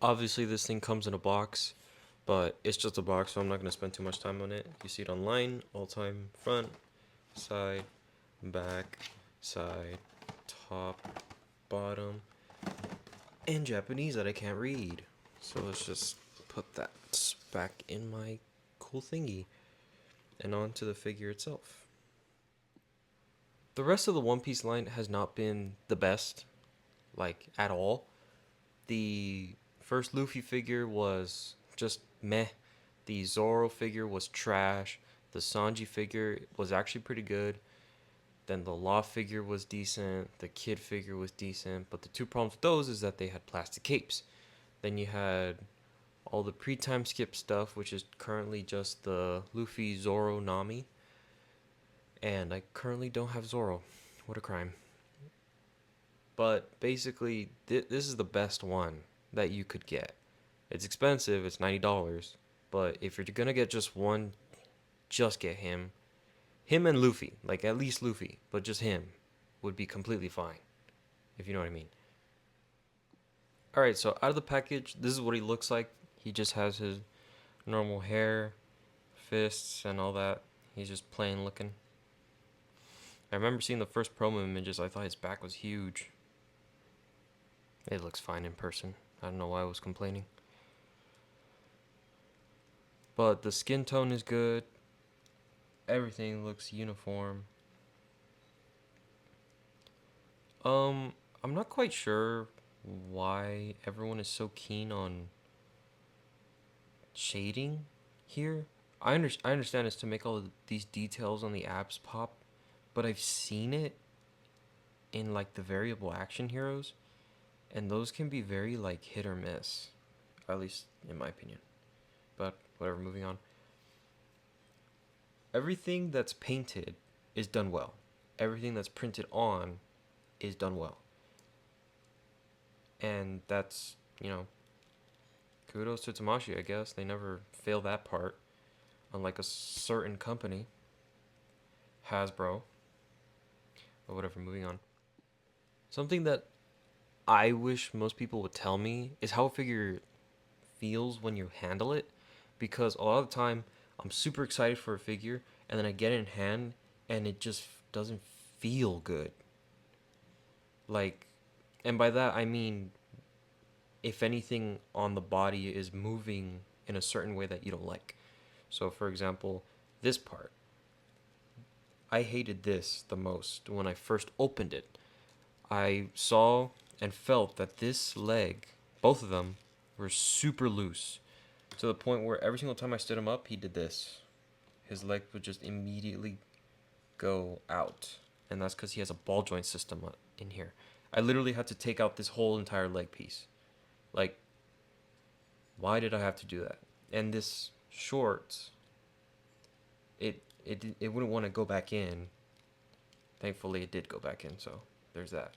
Obviously, this thing comes in a box, but it's just a box, so I'm not going to spend too much time on it. You see it online, all time, front, side, back, side, top, bottom, and Japanese that I can't read. So let's just put that back in my cool thingy and onto the figure itself. The rest of the One Piece line has not been the best, like at all. The first Luffy figure was just meh. The Zoro figure was trash. The Sanji figure was actually pretty good. Then the Law figure was decent. The Kid figure was decent. But the two problems with those is that they had plastic capes. Then you had all the pre-time skip stuff, which is currently just the Luffy, Zoro, Nami. And I currently don't have Zoro. What a crime. But basically, this is the best one that you could get. It's expensive, it's $90. But if you're gonna get just one, just get him. Him and Luffy, like at least Luffy, but just him would be completely fine, if you know what I mean. Alright, so out of the package, this is what he looks like. He just has his normal hair, fists, and all that. He's just plain looking. I remember seeing the first promo images, I thought his back was huge. It looks fine in person. I don't know why I was complaining. But the skin tone is good. Everything looks uniform. I'm not quite sure why everyone is so keen on shading here. I understand it's to make all of these details on the abs pop, but I've seen it in like the variable action heroes, and those can be very like hit or miss, at least in my opinion. But whatever, moving on. Everything that's painted is done well. Everything that's printed on is done well. And that's, kudos to Tamashi, I guess. They never fail that part. Unlike a certain company, Hasbro, or whatever, moving on. Something that I wish most people would tell me is how a figure feels when you handle it. Because a lot of the time, I'm super excited for a figure, and then I get it in hand, and it just doesn't feel good. Like, and by that I mean if anything on the body is moving in a certain way that you don't like. So, for example, this part. I hated this the most when I first opened it. I saw and felt that this leg, both of them, were super loose to the point where every single time I stood him up, he did this. His leg would just immediately go out. And that's because he has a ball joint system in here. I literally had to take out this whole entire leg piece. Like, why did I have to do that? And this short, it wouldn't want to go back in. Thankfully, it did go back in, so there's that.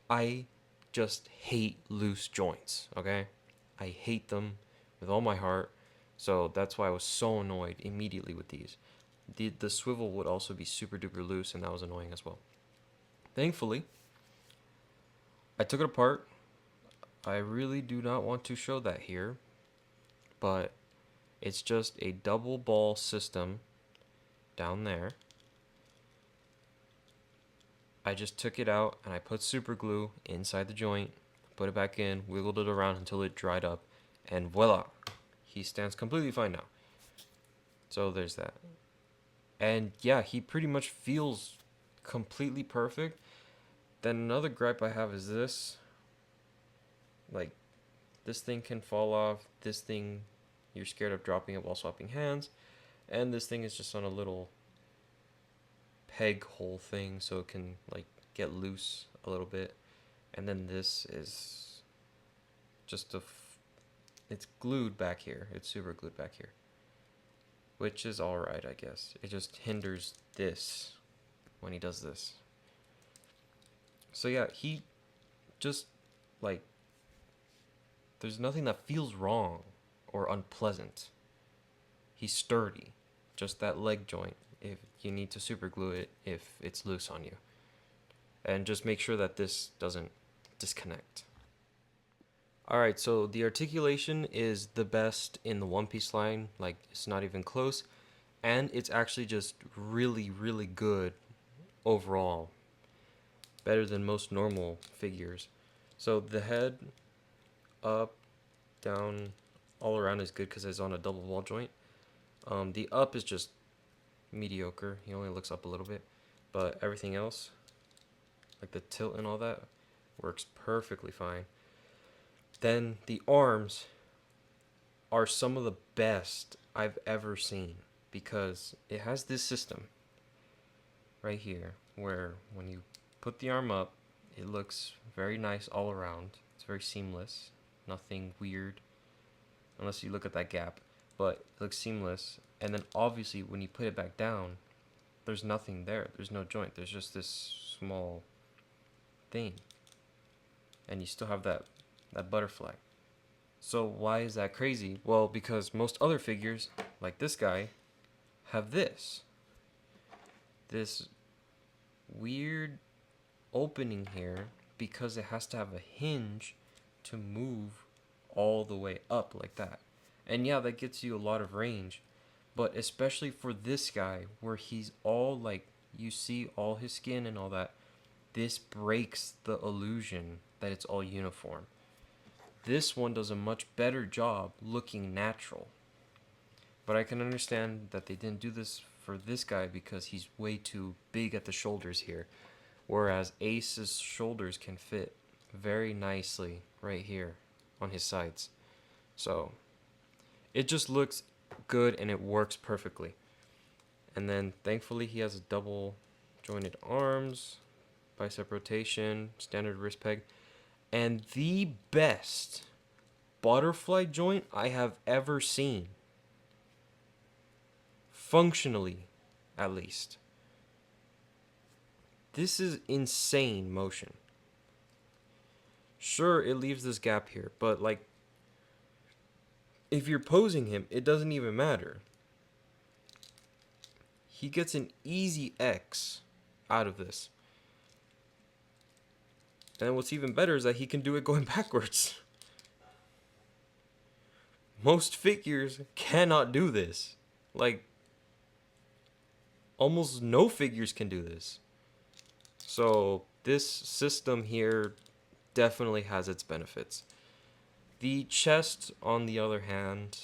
I just hate loose joints, okay? I hate them with all my heart, so that's why I was so annoyed immediately with these. The swivel would also be super duper loose, and that was annoying as well. Thankfully, I took it apart. I really do not want to show that here, but it's just a double ball system down there. I just took it out and I put super glue inside the joint, put it back in, wiggled it around until it dried up, and voila, he stands completely fine now. So there's that. And yeah, he pretty much feels completely perfect. Then another gripe I have is this. Like, this thing can fall off. This thing, you're scared of dropping it while swapping hands. And this thing is just on a little peg hole thing, so it can, like, get loose a little bit. And then this is just it's glued back here. It's super glued back here. Which is alright, I guess. It just hinders this when he does this. So yeah, he just, like, there's nothing that feels wrong or unpleasant. He's sturdy. Just that leg joint, if you need to super glue it if it's loose on you. And just make sure that this doesn't disconnect. Alright, so the articulation is the best in the One Piece line. Like, it's not even close. And it's actually just really, really good overall. Better than most normal figures. So the head, up, down, all around is good because it's on a double ball joint. The up is just mediocre. He only looks up a little bit. But everything else, like the tilt and all that, works perfectly fine. Then the arms are some of the best I've ever seen because it has this system right here where when you put the arm up, it looks very nice all around. It's very seamless, nothing weird unless you look at that gap, but it looks seamless. And then obviously when you put it back down, there's nothing there. There's no joint. There's just this small thing. And you still have that butterfly. So why is that crazy? Well, because most other figures, like this guy, have this weird opening here because it has to have a hinge to move all the way up like that. And yeah, that gets you a lot of range, but especially for this guy where he's all like, you see all his skin and all that, this breaks the illusion that it's all uniform. This one does a much better job looking natural. But I can understand that they didn't do this for this guy because he's way too big at the shoulders here. Whereas Ace's shoulders can fit very nicely right here on his sides. So it just looks good and it works perfectly. And then thankfully he has double jointed arms, bicep rotation, standard wrist peg, and the best butterfly joint I have ever seen. Functionally, at least. This is insane motion. Sure, it leaves this gap here, but like, if you're posing him, it doesn't even matter. He gets an easy X out of this. And what's even better is that he can do it going backwards. Most figures cannot do this. Like, almost no figures can do this. So, this system here definitely has its benefits. The chest, on the other hand,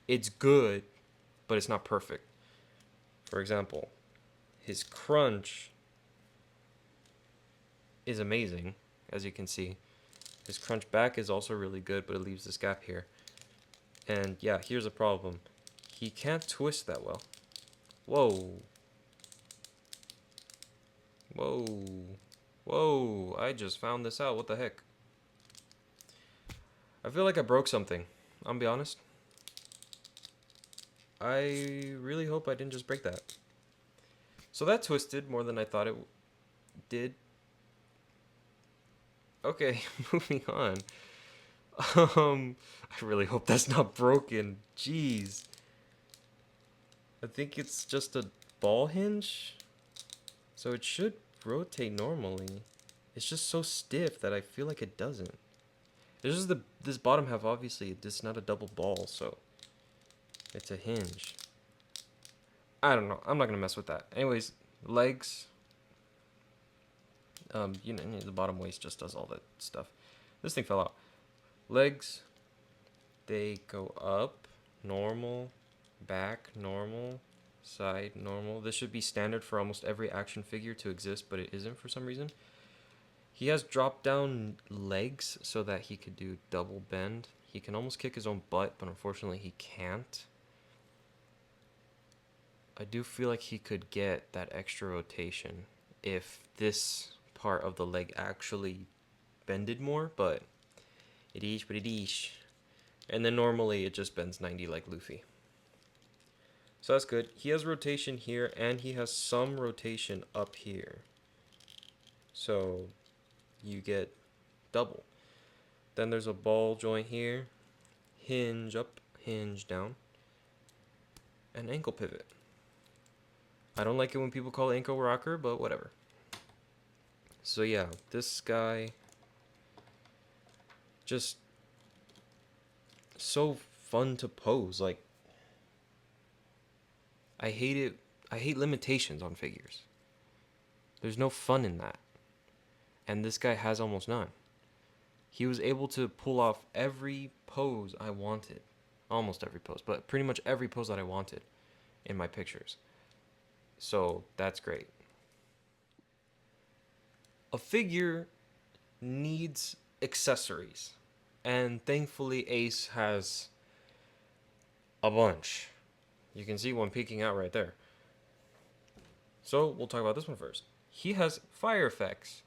it's good, but it's not perfect. For example, his crunch is amazing, as you can see. His crunch back is also really good, but it leaves this gap here. And yeah, here's a problem. He can't twist that well. Whoa. Whoa. Whoa. I just found this out. What the heck? I feel like I broke something. I'll be honest. I really hope I didn't just break that. So that twisted more than I thought it did. Okay, moving on. I really hope that's not broken. Jeez. I think it's just a ball hinge. So it should rotate normally. It's just so stiff that I feel like it doesn't. There's just this bottom half, obviously, it's not a double ball, so it's a hinge. I don't know. I'm not gonna mess with that. Anyways, legs. The bottom waist just does all that stuff. This thing fell out. Legs, they go up, normal, back, normal, side, normal. This should be standard for almost every action figure to exist, but it isn't for some reason. He has drop down legs so that he could do double bend. He can almost kick his own butt, but unfortunately he can't. I do feel like he could get that extra rotation if this part of the leg actually bended more, but it is what it is. And then normally it just bends 90 like Luffy. So that's good. He has rotation here and he has some rotation up here. So you get double. Then there's a ball joint here. Hinge up, hinge down. And ankle pivot. I don't like it when people call it ankle rocker, but whatever. So yeah, this guy just so fun to pose. Like, I hate it. I hate limitations on figures. There's no fun in that. And this guy has almost none. He was able to pull off every pose I wanted. Almost every pose, but pretty much every pose that I wanted in my pictures. So that's great. A figure needs accessories. And thankfully, Ace has a bunch. You can see one peeking out right there. So we'll talk about this one first. He has fire effects.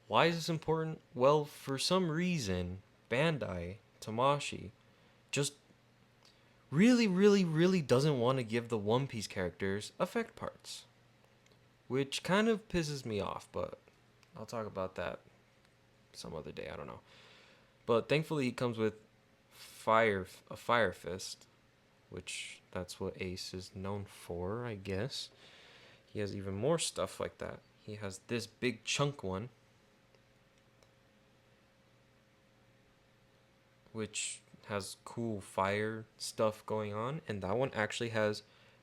Why is this important? Well, for some reason, Bandai, Tamashii, just really doesn't want to give the One Piece characters effect parts. Which kind of pisses me off, but I'll talk about that some other day, I don't know. But thankfully he comes with a fire fist, which that's what Ace is known for, I guess. He has even more stuff like that. He has this big chunk one, which has cool fire stuff going on, and that one actually has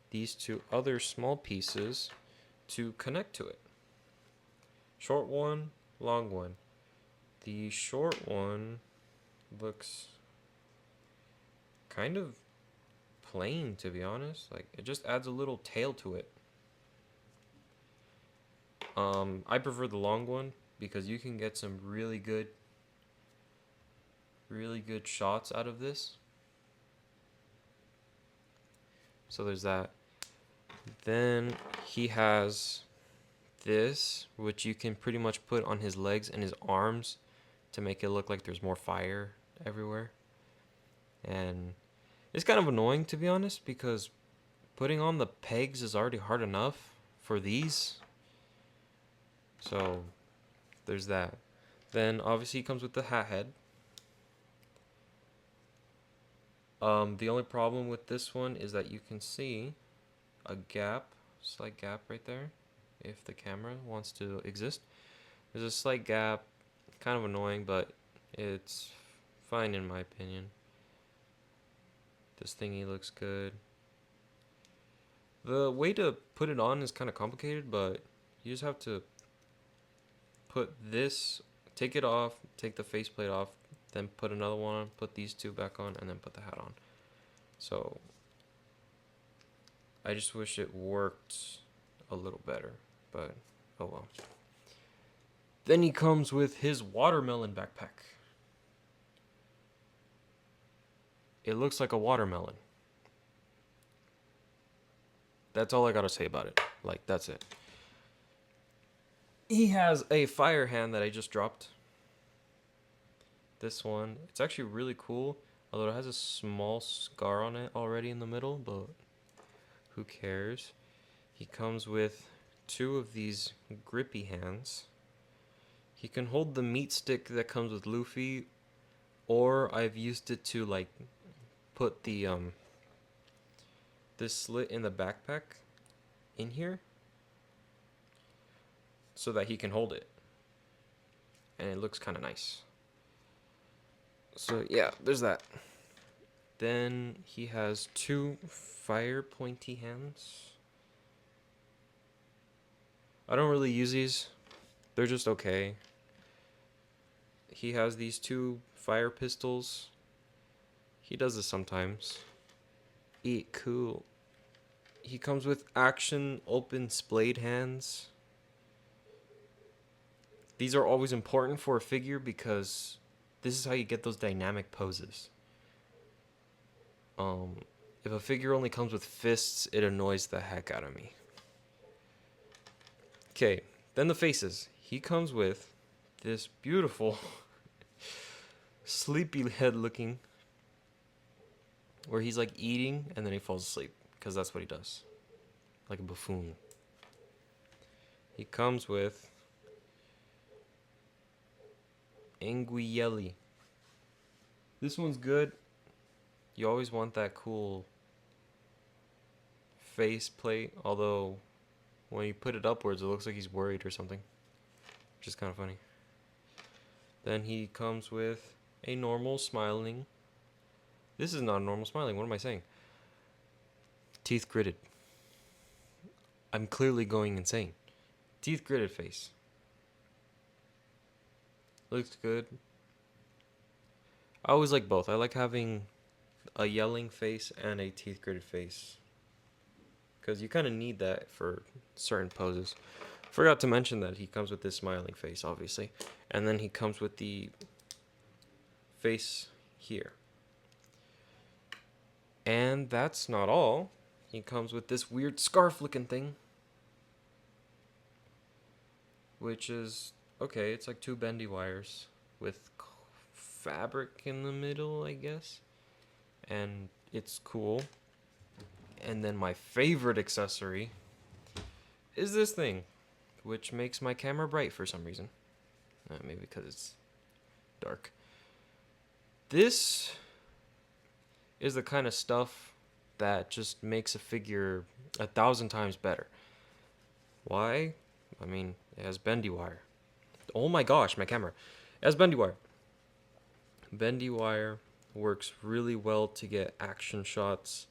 these two other small pieces to connect to it. Short one, long one. The short one looks kind of plain, to be honest. Like, it just adds a little tail to it. I prefer the long one because you can get some really good shots out of this. So there's that. Then he has this, which you can pretty much put on his legs and his arms to make it look like there's more fire everywhere. And it's kind of annoying, to be honest, because putting on the pegs is already hard enough for these. So there's that. Then obviously he comes with the hat head. The only problem with this one is that you can see a gap, slight gap right there, if the camera wants to exist. There's a slight gap, kind of annoying, but it's fine in my opinion. This thingy looks good. The way to put it on is kind of complicated, but you just have to put this, take it off, take the faceplate off, then put another one on, put these two back on, and then put the hat on. So I just wish it worked a little better, but oh well. Then he comes with his watermelon backpack. It looks like a watermelon. That's all I gotta say about it. Like, that's it. He has a fire hand that I just dropped. This one, it's actually really cool, although it has a small scar on it already in the middle, but who cares? He comes with two of these grippy hands. He can hold the meat stick that comes with Luffy, or I've used it to like put the this slit in the backpack in here so that he can hold it, and it looks kind of nice. So yeah, there's that. Then he has two fire pointy hands. I don't really use these. They're just okay. He has these two fire pistols. He does this sometimes. Eat cool. He comes with action open splayed hands. These are always important for a figure because this is how you get those dynamic poses. If a figure only comes with fists, it annoys the heck out of me. Okay, then the faces. He comes with this beautiful sleepy head looking, where he's like eating and then he falls asleep, because that's what he does. Like a buffoon. He comes with Anguilli. This one's good. You always want that cool face plate, although when you put it upwards it looks like he's worried or something, which is kind of funny. Then he comes with a normal smiling This is not a normal smiling. What am I saying? Teeth gritted. I'm clearly going insane. Teeth gritted face. Looks good. I always like both. I like having a yelling face and a teeth gritted face. Because you kind of need that for certain poses. Forgot to mention that he comes with this smiling face, obviously. And then he comes with the face here. And that's not all. He comes with this weird scarf looking thing. Which is, okay, it's like two bendy wires with fabric in the middle, I guess. And it's cool. And then my favorite accessory is this thing, which makes my camera bright for some reason. Maybe because it's dark. This is the kind of stuff that just makes a figure 1,000 times better. Why? I mean, it has bendy wire. Oh my gosh, my camera. It has bendy wire. Bendy wire works really well to get action shots,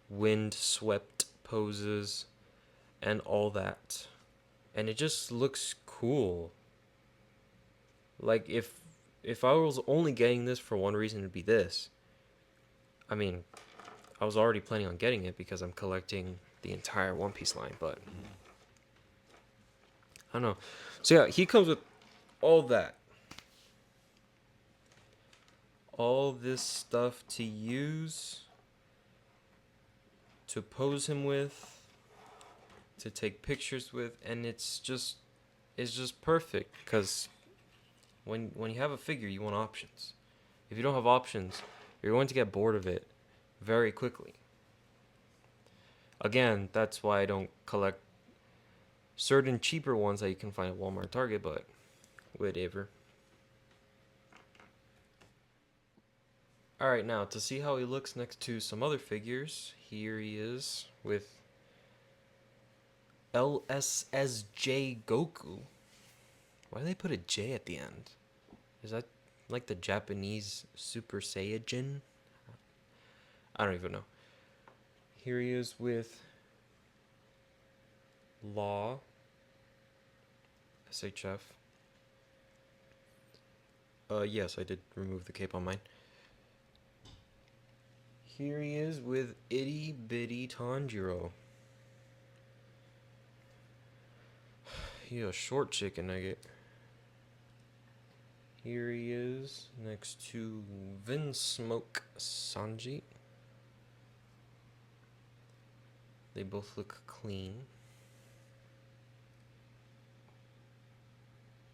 wind swept poses, and all that. And it just looks cool. Like if I was only getting this for one reason, it'd be this. I mean, I was already planning on getting it because I'm collecting the entire One Piece line, but I don't know. So yeah, he comes with all that. All this stuff to use, to pose him with, to take pictures with, and it's just perfect because when you have a figure, you want options. If you don't have options, you're going to get bored of it very quickly. Again, that's why I don't collect certain cheaper ones that you can find at Walmart, Target, but whatever. Alright, now to see how he looks next to some other figures, here he is with LSSJ Goku. Why do they put a J at the end? Is that like the Japanese Super Saiyajin? I don't even know. Here he is with Law, S.H.F. Yes, I did remove the cape on mine. Here he is with Itty Bitty Tanjiro. He a short chicken nugget. Here he is next to Vinsmoke Sanji. They both look clean.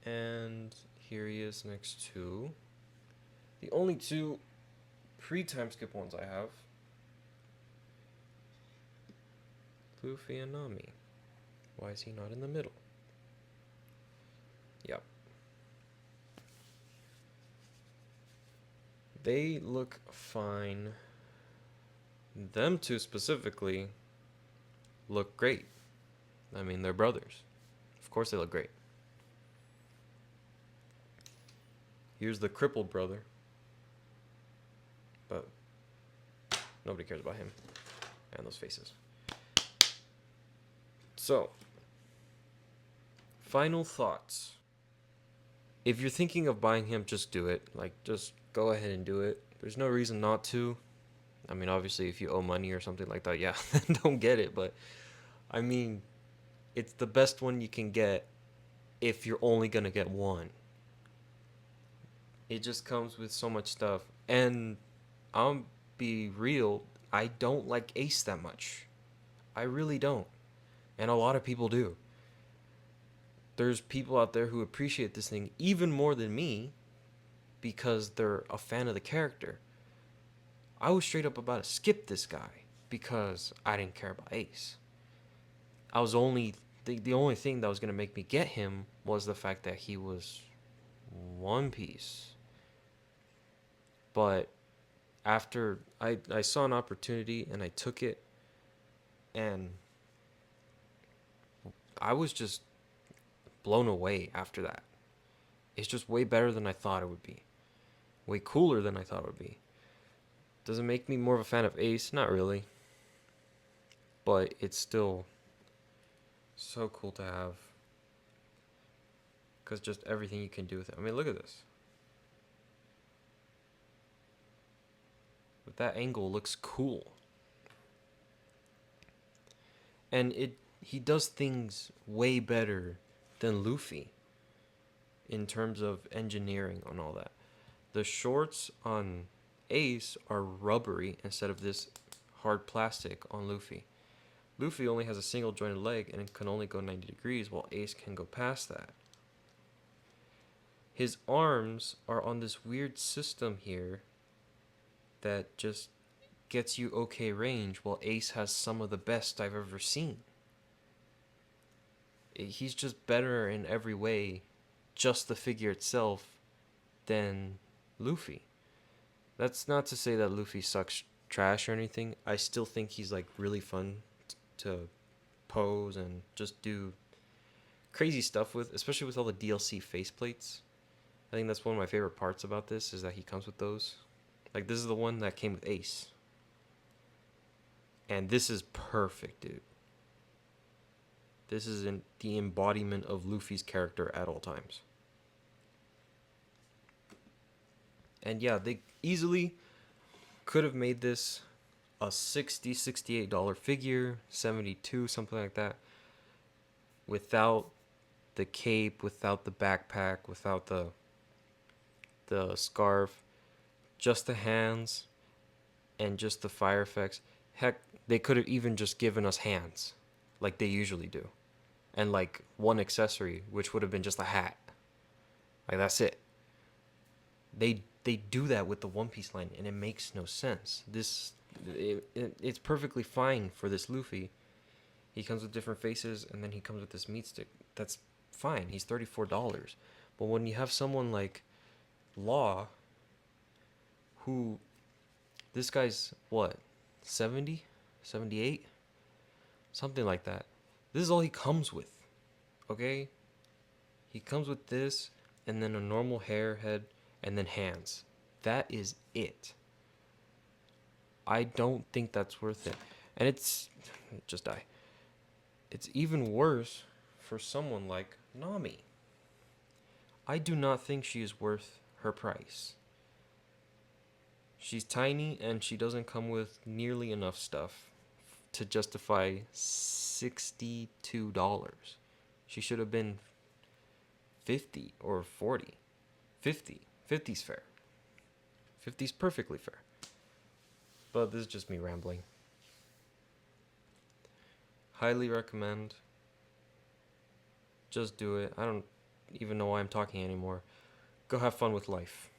And here he is next to the only two pre-time skip ones I have. Luffy and Nami. Why is he not in the middle? Yep. They look fine. Them two specifically look great. I mean, they're brothers. Of course they look great. Here's the crippled brother. But nobody cares about him and those faces. So, final thoughts. If you're thinking of buying him, just do it. Like, just go ahead and do it. There's no reason not to. I mean, obviously, if you owe money or something like that, yeah, then don't get it. But, I mean, it's the best one you can get if you're only going to get one. It just comes with so much stuff. And I'll be real, I don't like Ace that much. I really don't. And a lot of people do. There's people out there who appreciate this thing even more than me because they're a fan of the character. I was straight up about to skip this guy because I didn't care about Ace. I was only the only thing that was going to make me get him was the fact that he was One Piece. But after I saw an opportunity and I took it, and I was just blown away after that. It's just way better than I thought it would be. Way cooler than I thought it would be. Does it make me more of a fan of Ace? Not really. But it's still so cool to have. Because just everything you can do with it. I mean, look at this. With that angle, looks cool. And he does things way better than Luffy in terms of engineering and all that. The shorts on Ace are rubbery instead of this hard plastic on Luffy. Luffy only has a single jointed leg and can only go 90 degrees, while Ace can go past that. His arms are on this weird system here that just gets you okay range, while Ace has some of the best I've ever seen. He's just better in every way, just the figure itself, than Luffy. That's not to say that Luffy sucks trash or anything. I still think he's like really fun to pose and just do crazy stuff with, especially with all the DLC faceplates. I think that's one of my favorite parts about this is that he comes with those. Like this is the one that came with Ace. And this is perfect, dude. This is the embodiment of Luffy's character at all times. And yeah, they easily could have made this a $68 figure, 72, something like that, without the cape, without the backpack, without the scarf, just the hands and just the fire effects. Heck, they could have even just given us hands like they usually do. And like one accessory, which would have been just a hat. Like that's it. They do that with the One Piece line, and it makes no sense. It's perfectly fine for this Luffy. He comes with different faces, and then he comes with this meat stick. That's fine. He's $34. But when you have someone like Law, who this guy's what, 70, 78, something like that. This is all he comes with. Okay, he comes with this, and then a normal hair head, and then hands. That is it. I don't think that's worth it. And it's just die. It's even worse for someone like Nami. I do not think she is worth her price. She's tiny and she doesn't come with nearly enough stuff to justify $62. She should have been 50 or 40. 50. 50's fair. 50's perfectly fair. But this is just me rambling. Highly recommend. Just do it. I don't even know why I'm talking anymore. Go have fun with life.